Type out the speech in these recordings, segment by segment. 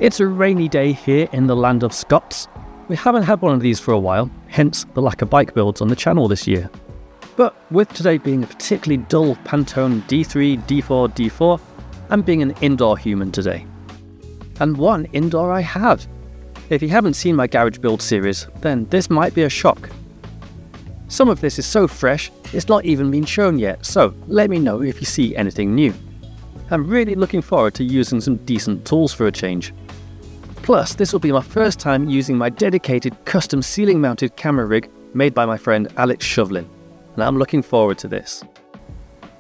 It's a rainy day here in the land of Scots. We haven't had one of these for a while, hence the lack of bike builds on the channel this year. But with today being a particularly dull Pantone D3, D4, D4, I'm being an indoor human today. And one indoor I have. If you haven't seen my garage build series, then this might be a shock. Some of this is so fresh, it's not even been shown yet, so let me know if you see anything new. I'm really looking forward to using some decent tools for a change. Plus, this will be my first time using my dedicated custom ceiling mounted camera rig made by my friend Alex Shovlin, and I'm looking forward to this.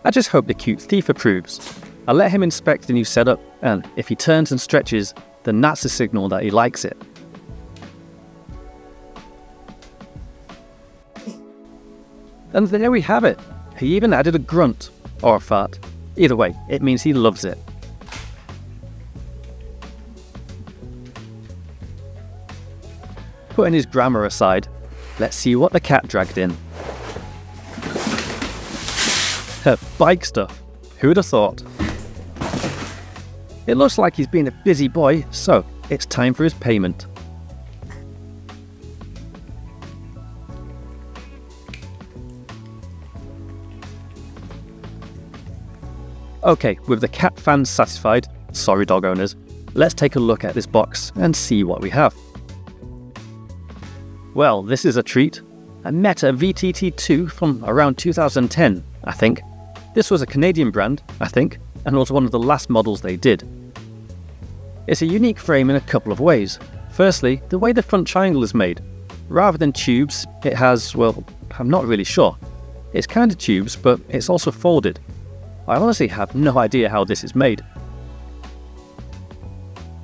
I just hope the cute thief approves. I'll let him inspect the new setup, and if he turns and stretches, then that's a signal that he likes it. And there we have it. He even added a grunt, or a fart. Either way, it means he loves it. Putting his grammar aside, let's see what the cat dragged in. Bike stuff. Who'd have thought? It looks like he's been a busy boy, so it's time for his payment. Okay, with the cat fans satisfied, sorry dog owners, let's take a look at this box and see what we have. Well, this is a treat. A Meta VTT2 from around 2010, I think. This was a Canadian brand, I think, and was one of the last models they did. It's a unique frame in a couple of ways. Firstly, the way the front triangle is made. Rather than tubes, it has, well, I'm not really sure. It's kind of tubes, but it's also folded. I honestly have no idea how this is made.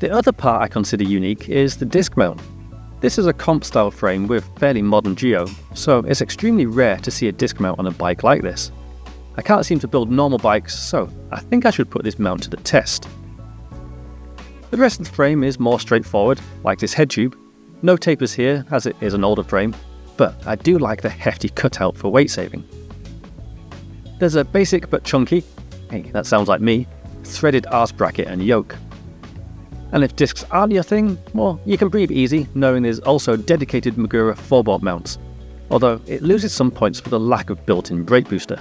The other part I consider unique is the disc mount. This is a comp style frame with fairly modern geo, so it's extremely rare to see a disc mount on a bike like this. I can't seem to build normal bikes, so I think I should put this mount to the test. The rest of the frame is more straightforward, like this head tube. No tapers here, as it is an older frame, but I do like the hefty cutout for weight saving. There's a basic but chunky, hey, that sounds like me, threaded arse bracket and yoke. And if discs aren't your thing, well, you can breathe easy knowing there's also dedicated Magura 4-bolt mounts, although it loses some points for the lack of built-in brake booster.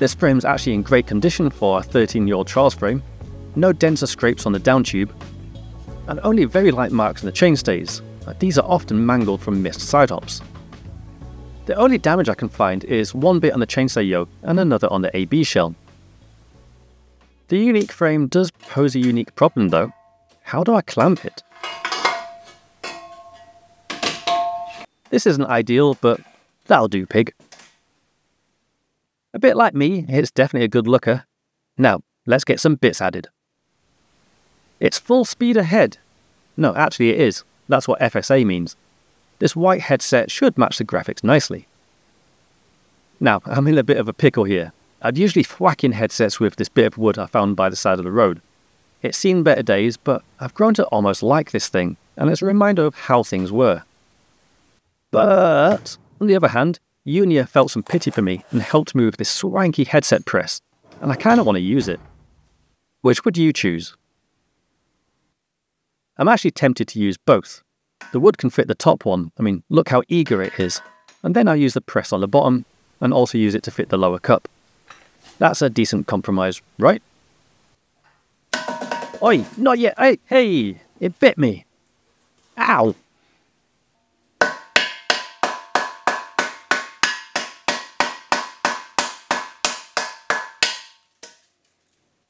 This frame's actually in great condition for a 13-year-old Charles frame, no dents or scrapes on the down tube, and only very light marks in the chainstays. These are often mangled from missed side hops. The only damage I can find is one bit on the chainstay yoke and another on the AB shell. The unique frame does pose a unique problem though. How do I clamp it? This isn't ideal, but that'll do, pig. A bit like me, it's definitely a good looker. Now, let's get some bits added. It's full speed ahead. No, actually it is. That's what FSA means. This white headset should match the graphics nicely. Now, I'm in a bit of a pickle here. I'd usually whack in headsets with this bit of wood I found by the side of the road. It's seen better days, but I've grown to almost like this thing, and it's a reminder of how things were. But, on the other hand, Unior felt some pity for me and helped me with this swanky headset press, and I kinda want to use it. Which would you choose? I'm actually tempted to use both. The wood can fit the top one, I mean, look how eager it is. And then I'll use the press on the bottom, and also use it to fit the lower cup. That's a decent compromise, right? Oi, not yet, hey, it bit me. Ow!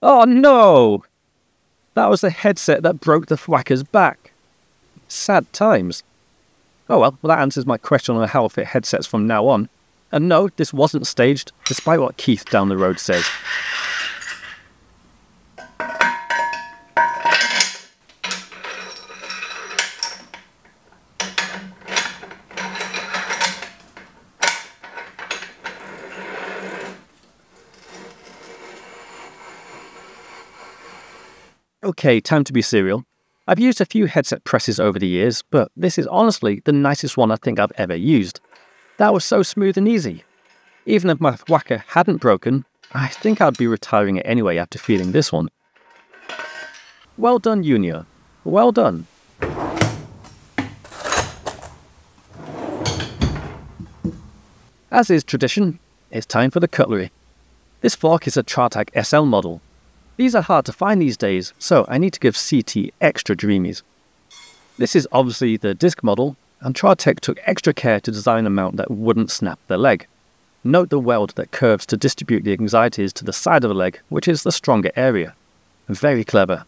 Oh no! That was the headset that broke the thwacker's back. Sad times. Oh well, that answers my question on how I'll fit headsets from now on. And no, this wasn't staged, despite what Keith down the road says. Okay, time to be serial. I've used a few headset presses over the years, but this is honestly the nicest one I think I've ever used. That was so smooth and easy. Even if my thwacker hadn't broken, I think I'd be retiring it anyway after feeling this one. Well done, Unior. Well done. As is tradition, it's time for the cutlery. This fork is a Chartag SL model. These are hard to find these days, so I need to give CT extra dreamies. This is obviously the disc model, and Chartag took extra care to design a mount that wouldn't snap the leg. Note the weld that curves to distribute the anxieties to the side of the leg, which is the stronger area. Very clever.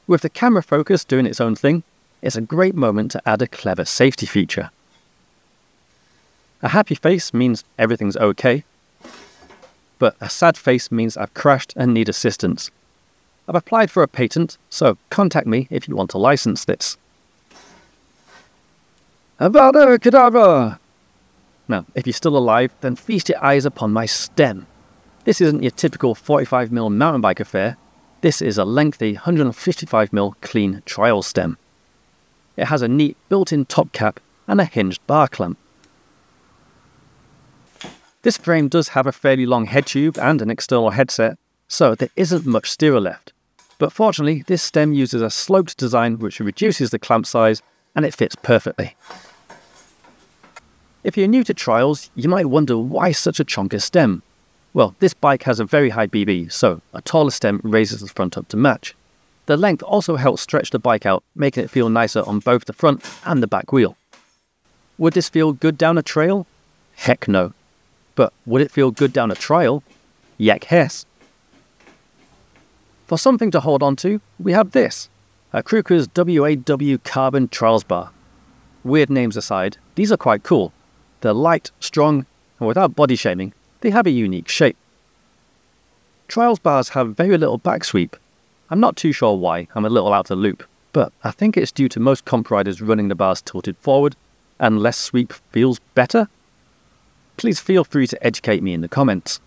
With the camera focus doing its own thing, it's a great moment to add a clever safety feature. A happy face means everything's okay, but a sad face means I've crashed and need assistance. I've applied for a patent, so contact me if you want to license this. Avada Kedavra! Now, if you're still alive, then feast your eyes upon my stem. This isn't your typical 45mm mountain bike affair. This is a lengthy 155mm clean trial stem. It has a neat built-in top cap and a hinged bar clamp. This frame does have a fairly long head tube and an external headset, so there isn't much steerer left. But fortunately, this stem uses a sloped design which reduces the clamp size, and it fits perfectly. If you're new to trials, you might wonder why such a chonker stem. Well, this bike has a very high BB, so a taller stem raises the front up to match. The length also helps stretch the bike out, making it feel nicer on both the front and the back wheel. Would this feel good down a trail? Heck no. But would it feel good down a trial? Yak hess. For something to hold on to, we have this, a Kruker's WAW Carbon Trials Bar. Weird names aside, these are quite cool. They're light, strong, and without body shaming, they have a unique shape. Trials bars have very little back sweep. I'm not too sure why, I'm a little out of the loop, but I think it's due to most comp riders running the bars tilted forward, and less sweep feels better? Please feel free to educate me in the comments.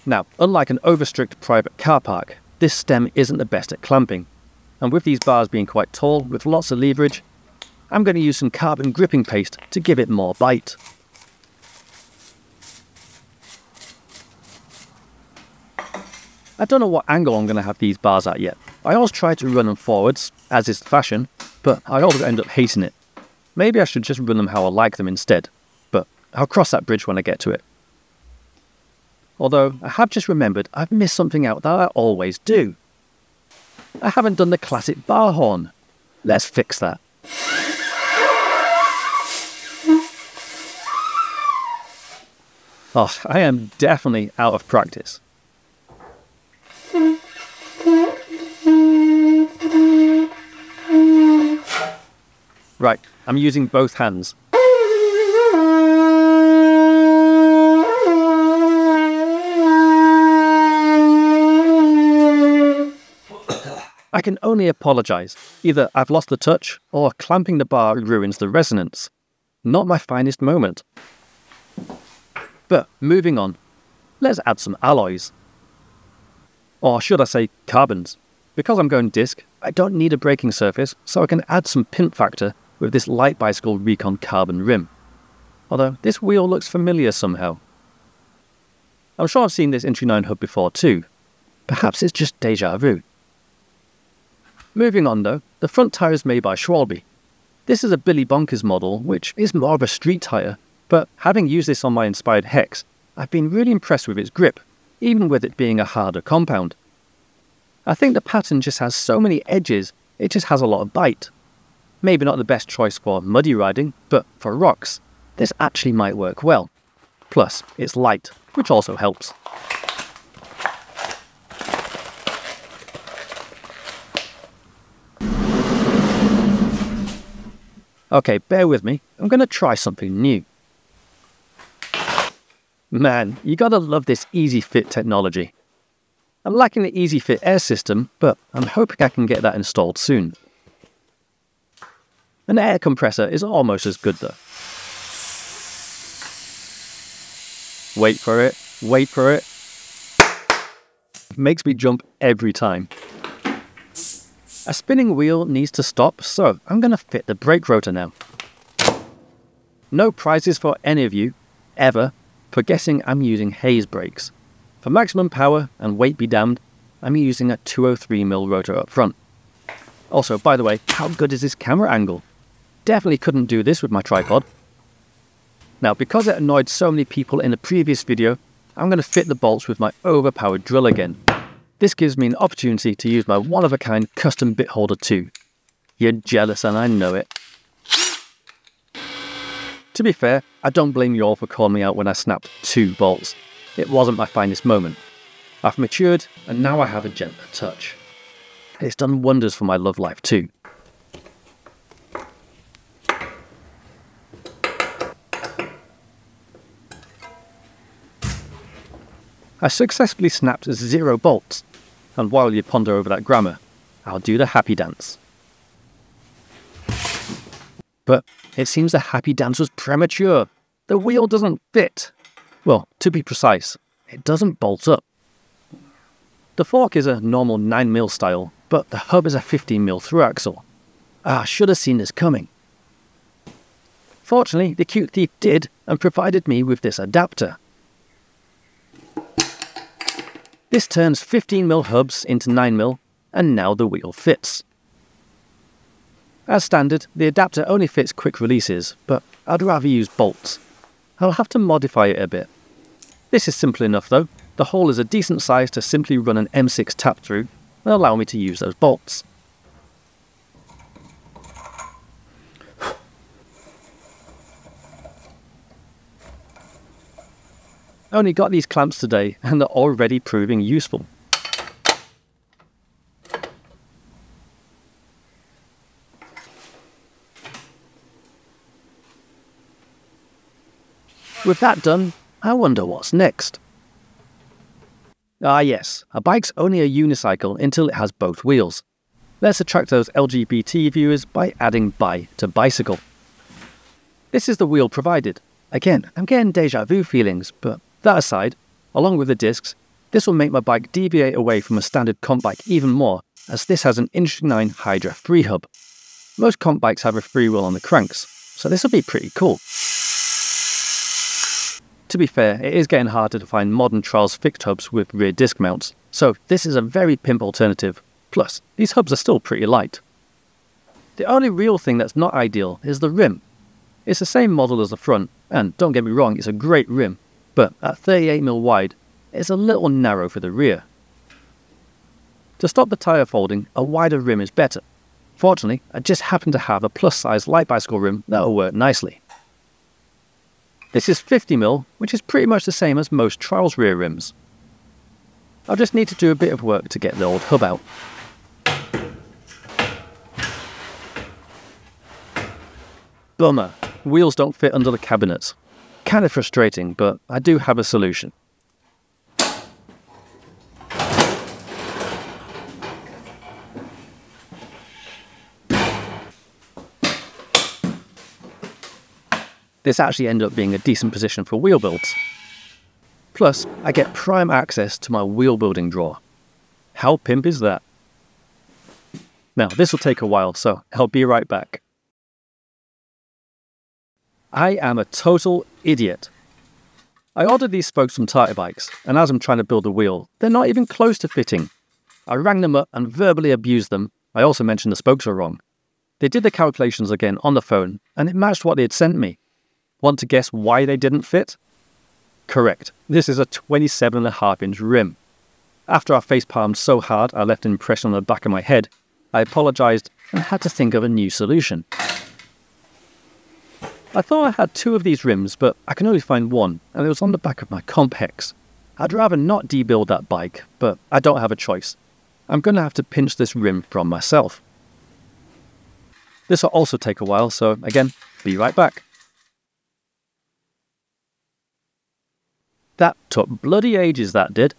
Now, unlike an over-strict private car park, this stem isn't the best at clamping, and with these bars being quite tall with lots of leverage, I'm going to use some carbon gripping paste to give it more bite. I don't know what angle I'm going to have these bars at yet. I always try to run them forwards, as is fashion, but I always end up hating it. Maybe I should just run them how I like them instead, but I'll cross that bridge when I get to it. Although, I have just remembered I've missed something out that I always do. I haven't done the classic bar horn. Let's fix that. Oh, I am definitely out of practice. Right, I'm using both hands. I can only apologise. Either I've lost the touch, or clamping the bar ruins the resonance. Not my finest moment. But moving on, let's add some alloys. Or should I say carbons. Because I'm going disc, I don't need a braking surface, so I can add some pimp factor with this light bicycle Recon carbon rim. Although this wheel looks familiar somehow. I'm sure I've seen this Entry 9 hub before too. Perhaps it's just deja vu. Moving on though, the front tyre is made by Schwalbe. This is a Billy Bonkers model, which is more of a street tyre, but having used this on my inspired Hex, I've been really impressed with its grip, even with it being a harder compound. I think the pattern just has so many edges, it just has a lot of bite. Maybe not the best choice for muddy riding, but for rocks, this actually might work well. Plus, it's light, which also helps. Okay, bear with me, I'm going to try something new. Man, you gotta love this Easy Fit technology. I'm lacking the Easy Fit air system, but I'm hoping I can get that installed soon. An air compressor is almost as good though. Wait for it, wait for it. Makes me jump every time. A spinning wheel needs to stop, so I'm gonna fit the brake rotor now. No prizes for any of you, ever, For guessing, I'm using Hayes brakes. For maximum power and weight be damned, I'm using a 203mm rotor up front. Also, by the way, how good is this camera angle? Definitely couldn't do this with my tripod. Now, because it annoyed so many people in the previous video, I'm going to fit the bolts with my overpowered drill again. This gives me an opportunity to use my one-of-a-kind custom bit holder too. You're jealous and I know it. To be fair, I don't blame you all for calling me out when I snapped 2 bolts. It wasn't my finest moment. I've matured and now I have a gentler touch. It's done wonders for my love life too. I successfully snapped 0 bolts, and while you ponder over that grammar, I'll do the happy dance. But it seems the happy dance was premature. The wheel doesn't fit. Well, to be precise, it doesn't bolt up. The fork is a normal 9mm style, but the hub is a 15mm through axle. I should have seen this coming. Fortunately, the cute thief did and provided me with this adapter. This turns 15mm hubs into 9mm, and now the wheel fits. As standard, the adapter only fits quick releases, but I'd rather use bolts. I'll have to modify it a bit. This is simple enough though. The hole is a decent size to simply run an M6 tap through and allow me to use those bolts. I only got these clamps today and they're already proving useful. With that done, I wonder what's next. Ah yes, a bike's only a unicycle until it has both wheels. Let's attract those LGBT viewers by adding bi to bicycle. This is the wheel provided. Again, I'm getting deja vu feelings, but that aside, along with the discs, this will make my bike deviate away from a standard comp bike even more, as this has an inch 9 Hydra free hub. Most comp bikes have a freewheel on the cranks, so this will be pretty cool. To be fair, it is getting harder to find modern trials fixed hubs with rear disc mounts, so this is a very pimp alternative. Plus, these hubs are still pretty light. The only real thing that's not ideal is the rim. It's the same model as the front, and don't get me wrong, it's a great rim, but at 38mm wide, it's a little narrow for the rear. To stop the tyre folding, a wider rim is better. Fortunately, I just happen to have a plus-size light bicycle rim that'll work nicely. This is 50mm, which is pretty much the same as most trials rear rims. I'll just need to do a bit of work to get the old hub out. Bummer, wheels don't fit under the cabinets. Kinda frustrating, but I do have a solution. This actually ended up being a decent position for wheel builds. Plus, I get prime access to my wheel building drawer. How pimp is that? Now, this will take a while, so I'll be right back. I am a total idiot. I ordered these spokes from Tata Bikes, and as I'm trying to build a wheel, they're not even close to fitting. I rang them up and verbally abused them. I also mentioned the spokes were wrong. They did the calculations again on the phone, and it matched what they had sent me. Want to guess why they didn't fit? Correct, this is a 27.5-inch rim. After I facepalmed so hard I left an impression on the back of my head, I apologised and had to think of a new solution. I thought I had 2 of these rims, but I can only find one, and it was on the back of my Comp Hex. I'd rather not debuild that bike, but I don't have a choice. I'm going to have to pinch this rim from myself. This will also take a while, so again, be right back. That took bloody ages, that did.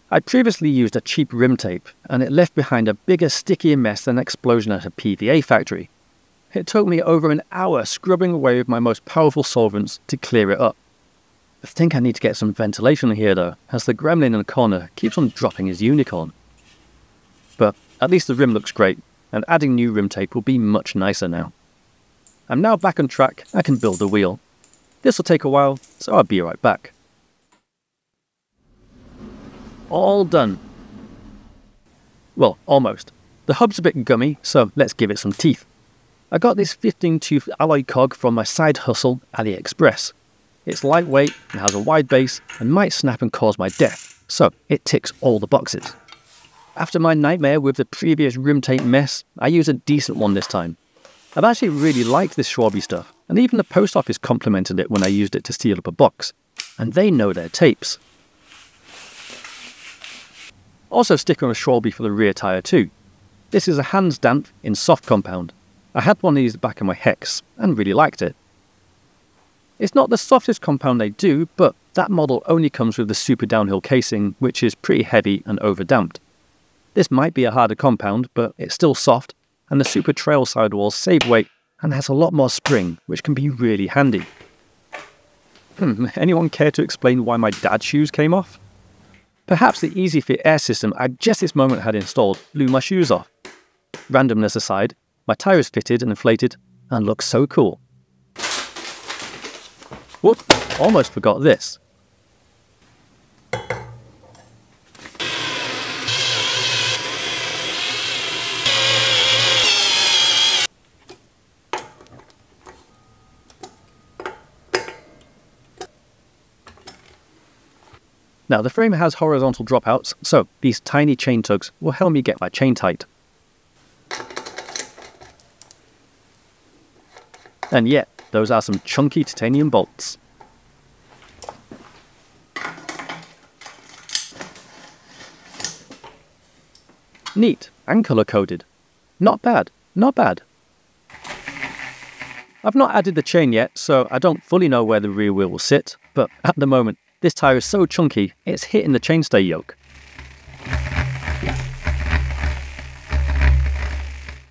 I'd previously used a cheap rim tape, and it left behind a bigger, stickier mess than an explosion at a PVA factory. It took me over an hour scrubbing away with my most powerful solvents to clear it up. I think I need to get some ventilation here though, as the gremlin in the corner keeps on dropping his unicorn. But at least the rim looks great, and adding new rim tape will be much nicer now. I'm now back on track, I can build the wheel. This will take a while, so I'll be right back. All done. Well, almost. The hub's a bit gummy, so let's give it some teeth. I got this 15-tooth alloy cog from my side hustle, AliExpress. It's lightweight and has a wide base and might snap and cause my death, so it ticks all the boxes. After my nightmare with the previous room tape mess, I use a decent one this time. I've actually really liked this Schwalbe stuff, and even the post office complimented it when I used it to seal up a box, and they know their tapes. Also sticking with Schwalbe for the rear tyre too. This is a hands damp in soft compound. I had one of these back in my Hex, and really liked it. It's not the softest compound they do, but that model only comes with the super downhill casing, which is pretty heavy and over-damped. This might be a harder compound, but it's still soft, and the super trail sidewalls save weight and has a lot more spring, which can be really handy. Anyone care to explain why my dad's shoes came off? Perhaps the Easy Fit air system I just this moment had installed blew my shoes off. Randomness aside, my tyre is fitted and inflated and looks so cool. Whoop, almost forgot this. Now the frame has horizontal dropouts, so these tiny chain tugs will help me get my chain tight. And yeah, those are some chunky titanium bolts. Neat, and colour-coded. Not bad, not bad. I've not added the chain yet, so I don't fully know where the rear wheel will sit, but at the moment, this tyre is so chunky, it's hitting the chainstay yoke.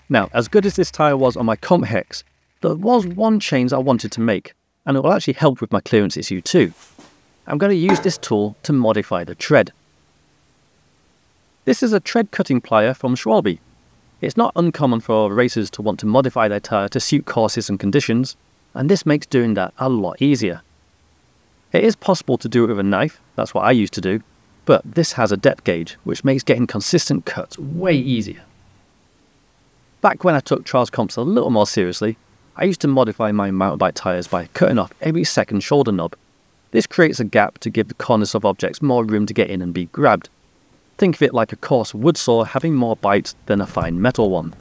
Now, as good as this tyre was on my Comp Hex, there was one change I wanted to make, and it will actually help with my clearance issue too. I'm going to use this tool to modify the tread. This is a tread cutting plier from Schwalbe. It's not uncommon for racers to want to modify their tyre to suit courses and conditions, and this makes doing that a lot easier. It is possible to do it with a knife, that's what I used to do, but this has a depth gauge, which makes getting consistent cuts way easier. Back when I took trials comps a little more seriously, I used to modify my mountain bike tyres by cutting off every second shoulder knob. This creates a gap to give the corners of objects more room to get in and be grabbed. Think of it like a coarse wood saw having more bite than a fine metal one.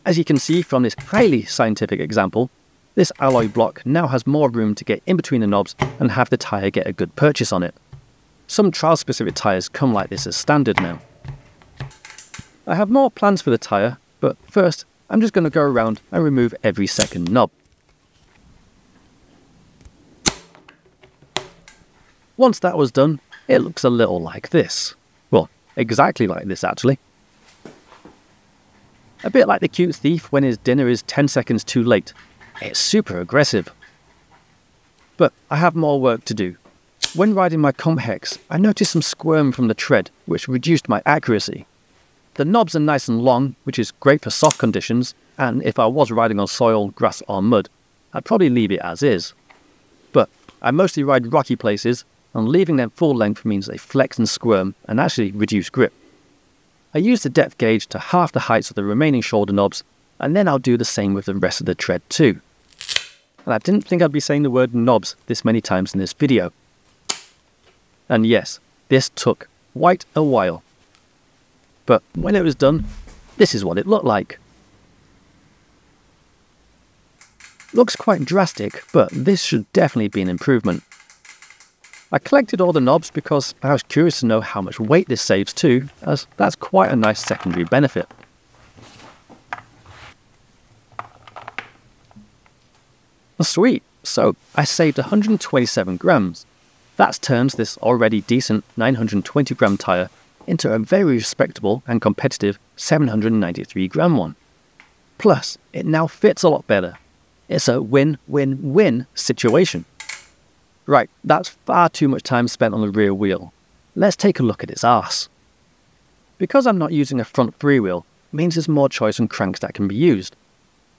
As you can see from this highly scientific example, this alloy block now has more room to get in between the knobs and have the tyre get a good purchase on it. Some trial-specific tyres come like this as standard now. I have more plans for the tyre, but first I'm just going to go around and remove every second knob. Once that was done, it looks a little like this. Well, exactly like this actually. A bit like the cute thief when his dinner is 10 seconds too late. It's super aggressive. But I have more work to do. When riding my Comp Hex, I noticed some squirm from the tread, which reduced my accuracy. The knobs are nice and long, which is great for soft conditions, and if I was riding on soil, grass or mud, I'd probably leave it as is. But I mostly ride rocky places, and leaving them full length means they flex and squirm and actually reduce grip. I use the depth gauge to half the heights of the remaining shoulder knobs, and then I'll do the same with the rest of the tread too. And I didn't think I'd be saying the word knobs this many times in this video. And yes, this took quite a while. But when it was done, this is what it looked like. Looks quite drastic, but this should definitely be an improvement. I collected all the knobs because I was curious to know how much weight this saves too, as that's quite a nice secondary benefit. Sweet, so I saved 127 grams. That turns this already decent 920 gram tyre into a very respectable and competitive 793 gram one. Plus, it now fits a lot better. It's a win-win-win situation. Right, that's far too much time spent on the rear wheel. Let's take a look at its arse. Because I'm not using a front freewheel, means there's more choice on cranks that can be used.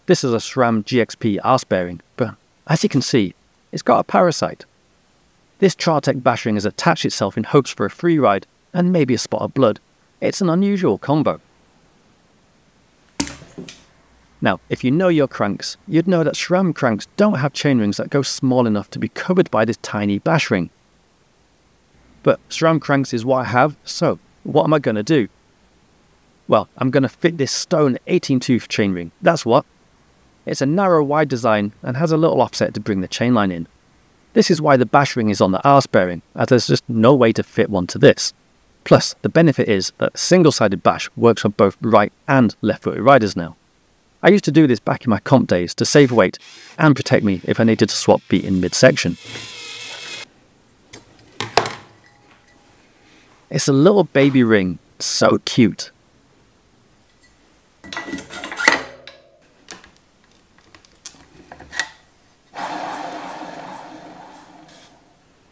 This is a SRAM GXP arse bearing, but as you can see, it's got a parasite. This Tratec bashing has attached itself in hopes for a free ride and maybe a spot of blood. It's an unusual combo. Now, if you know your cranks, you'd know that SRAM cranks don't have chainrings that go small enough to be covered by this tiny bash ring. But SRAM cranks is what I have, so what am I going to do? Well, I'm going to fit this stone 18-tooth chainring, that's what. It's a narrow wide design and has a little offset to bring the chainline in. This is why the bash ring is on the arse bearing, as there's just no way to fit one to this. Plus, the benefit is that single-sided bash works for both right and left-footed riders now. I used to do this back in my comp days to save weight and protect me if I needed to swap beat in mid-section. It's a little baby ring, so cute.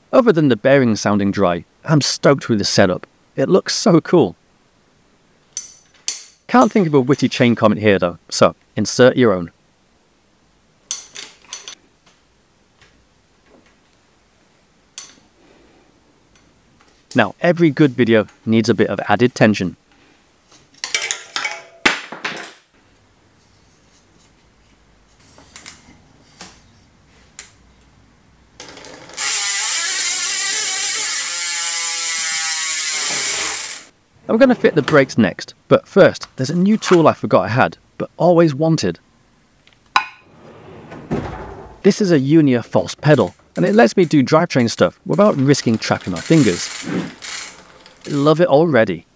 Other than the bearing sounding dry, I'm stoked with the setup. It looks so cool. Can't think of a witty chain comment here though, so insert your own. Now, every good video needs a bit of added tension. I'm going to fit the brakes next, but first, there's a new tool I forgot I had, but always wanted. This is a Unior false pedal, and it lets me do drivetrain stuff without risking trapping my fingers. Love it already.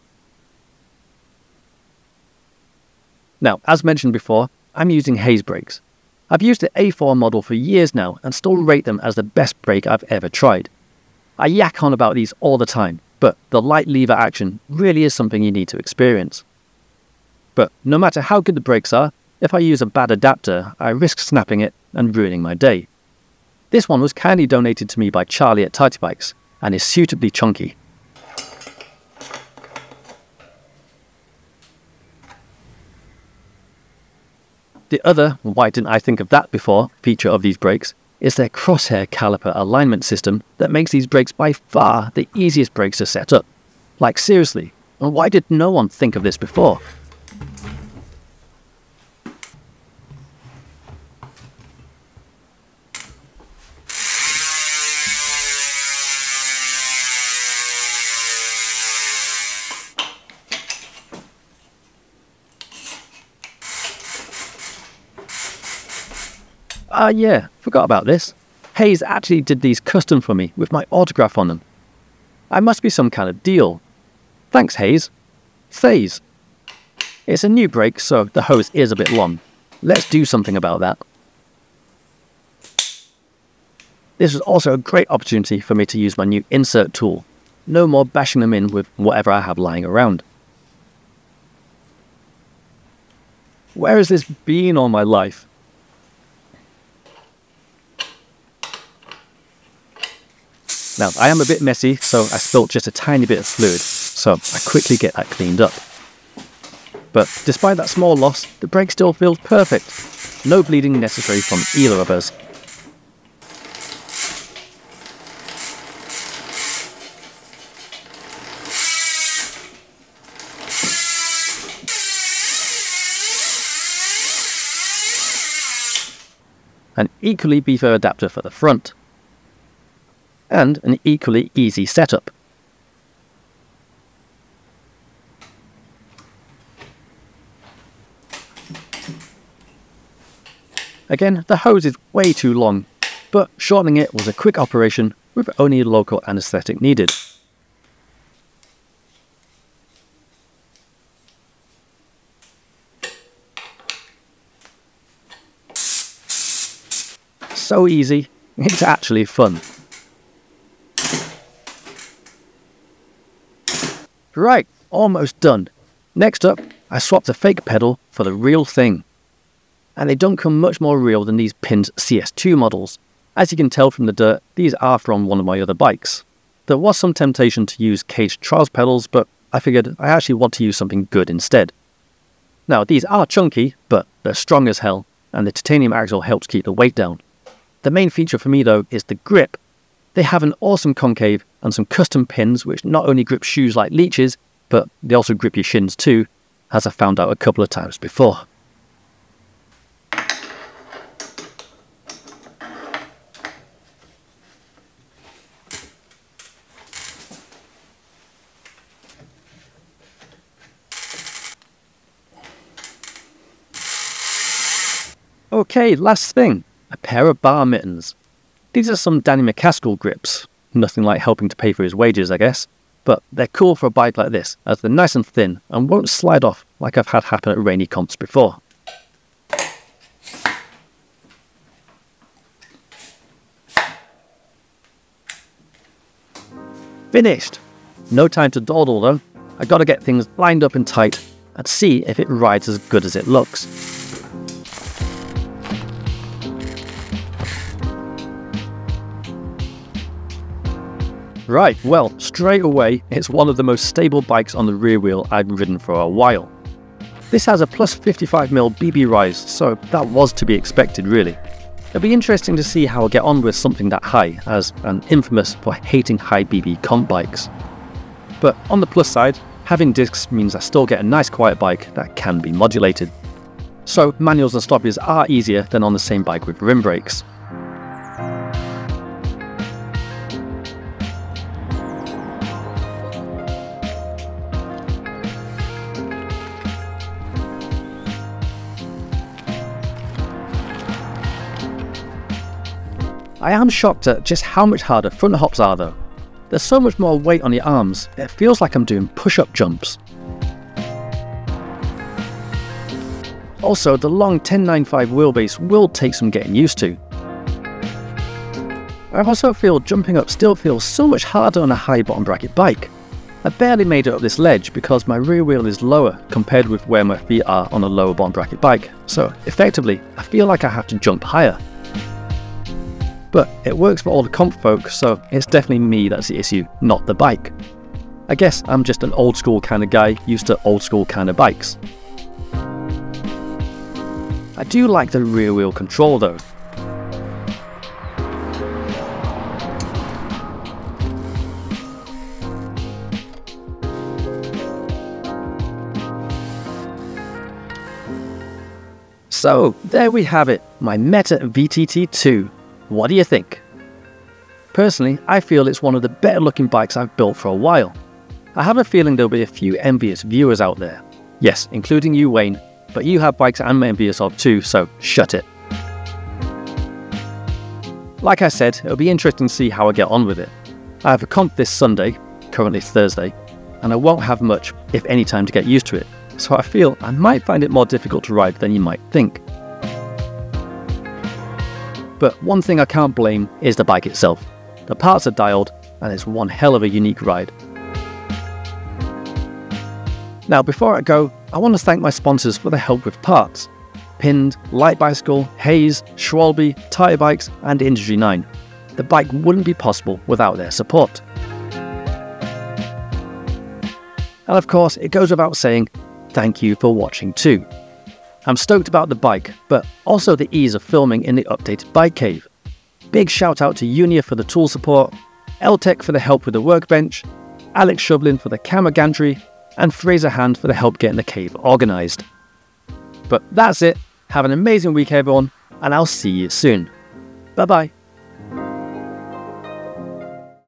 Now, as mentioned before, I'm using Hayes brakes. I've used the A4 model for years now and still rate them as the best brake I've ever tried. I yak on about these all the time, but the light lever action really is something you need to experience. But no matter how good the brakes are, if I use a bad adapter, I risk snapping it and ruining my day. This one was kindly donated to me by Charlie at Tighty Bikes and is suitably chunky. The other, why didn't I think of that before, feature of these brakes is their crosshair caliper alignment system that makes these brakes by far the easiest brakes to set up. Like seriously, why did no one think of this before? Yeah, forgot about this. Hayes actually did these custom for me with my autograph on them. I must be some kind of deal. Thanks, Hayes. Phase. It's a new brake, so the hose is a bit long. Let's do something about that. This was also a great opportunity for me to use my new insert tool. No more bashing them in with whatever I have lying around. Where has this been all my life? Now, I am a bit messy, so I spilt just a tiny bit of fluid, so I quickly get that cleaned up. But despite that small loss, the brake still feels perfect. No bleeding necessary from either of us. An equally beefier adapter for the front. And an equally easy setup. Again, the hose is way too long, but shortening it was a quick operation with only local anaesthetic needed. So easy, it's actually fun. Right, almost done. Next up, I swapped a fake pedal for the real thing. And they don't come much more real than these pinned CS2 models. As you can tell from the dirt, these are from one of my other bikes. There was some temptation to use caged trials pedals, but I figured I actually want to use something good instead. Now, these are chunky, but they're strong as hell, and the titanium axle helps keep the weight down. The main feature for me though is the grip. They have an awesome concave and some custom pins which not only grip shoes like leeches, but they also grip your shins too, as I found out a couple of times before. Okay, last thing, a pair of bar mittens. These are some Danny McCaskill grips. Nothing like helping to pay for his wages, I guess. But they're cool for a bike like this, as they're nice and thin and won't slide off like I've had happen at rainy comps before. Finished! No time to dawdle though. I gotta get things lined up and tight and see if it rides as good as it looks. Right, well, straight away, it's one of the most stable bikes on the rear wheel I've ridden for a while. This has a plus 55mm BB rise, so that was to be expected really. It'll be interesting to see how I get on with something that high, as I'm infamous for hating high BB comp bikes. But on the plus side, having discs means I still get a nice quiet bike that can be modulated. So manuals and stoppies are easier than on the same bike with rim brakes. I am shocked at just how much harder front hops are though. There's so much more weight on the arms, it feels like I'm doing push-up jumps. Also, the long 1095 wheelbase will take some getting used to. I also feel jumping up still feels so much harder on a high bottom bracket bike. I barely made it up this ledge because my rear wheel is lower compared with where my feet are on a lower bottom bracket bike, so effectively I feel like I have to jump higher. But it works for all the comp folk, so it's definitely me that's the issue, not the bike. I guess I'm just an old school kind of guy used to old school kind of bikes. I do like the rear wheel control though. So there we have it, my Meta VTT2. What do you think? Personally, I feel it's one of the better looking bikes I've built for a while. I have a feeling there'll be a few envious viewers out there. Yes, including you, Wayne, but you have bikes I'm envious of too, so shut it. Like I said, it'll be interesting to see how I get on with it. I have a comp this Sunday, currently Thursday, and I won't have much, if any, time to get used to it, so I feel I might find it more difficult to ride than you might think. But one thing I can't blame is the bike itself. The parts are dialed, and it's one hell of a unique ride. Now before I go, I want to thank my sponsors for the help with parts. Pinned, Light Bicycle, Hayes, Schwalbe, Tire Bikes and Industry 9. The bike wouldn't be possible without their support. And of course, it goes without saying, thank you for watching too. I'm stoked about the bike, but also the ease of filming in the updated bike cave. Big shout out to Unior for the tool support, Elltek for the help with the workbench, Alex Shovlin for the camera gantry, and Fraser Hand for the help getting the cave organised. But that's it, have an amazing week everyone, and I'll see you soon. Bye bye.